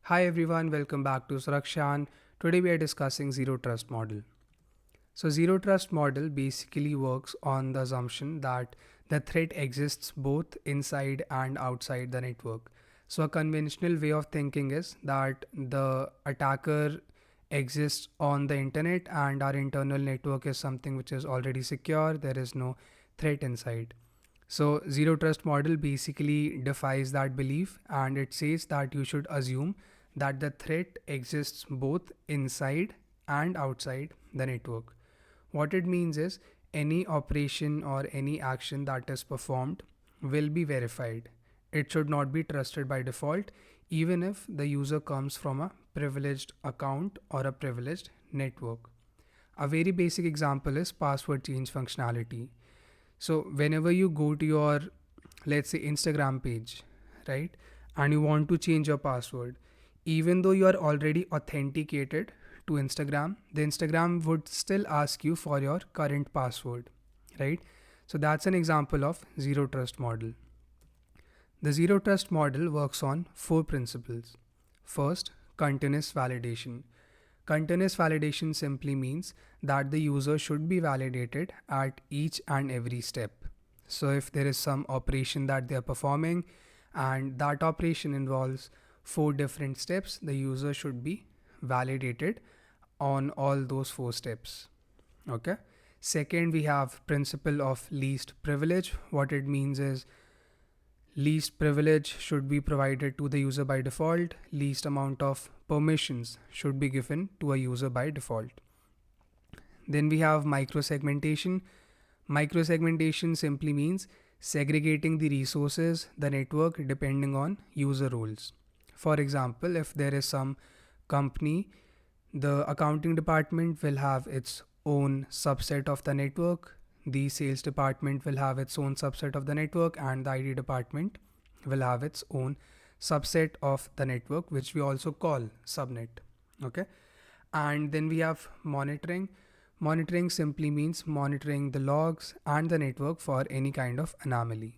Hi everyone, welcome back to Surakshyaan. Today we are discussing zero trust model. So zero trust model basically works on the assumption that the threat exists both inside and outside the network. So a conventional way of thinking is that the attacker exists on the internet and our internal network is something which is already secure. There is no threat inside. So zero trust model basically defies that belief and it says that you should assume that the threat exists both inside and outside the network. What it means is any operation or any action that is performed will be verified. It should not be trusted by default, even if the user comes from a privileged account or a privileged network. A very basic example is password change functionality. So, whenever you go to your, let's say, Instagram page, right, and you want to change your password, even though you are already authenticated to Instagram, the Instagram would still ask you for your current password, right? So that's an example of zero trust model. The zero trust model works on four principles. First, continuous validation. Continuous validation simply means that the user should be validated at each and every step. So if there is some operation that they are performing and that operation involves four different steps, the user should be validated on all those four steps. Okay. Second, we have principle of least privilege. What it means is least privilege should be provided to the user by default. Least amount of permissions should be given to a user by default. Then we have microsegmentation. Microsegmentation simply means segregating the resources, the network, depending on user roles. For example, if there is some company, the accounting department will have its own subset of the network, the sales department will have its own subset of the network, and the IT department will have its own subset of the network, which we also call subnet. Okay. And then we have monitoring. Monitoring simply means monitoring the logs and the network for any kind of anomaly.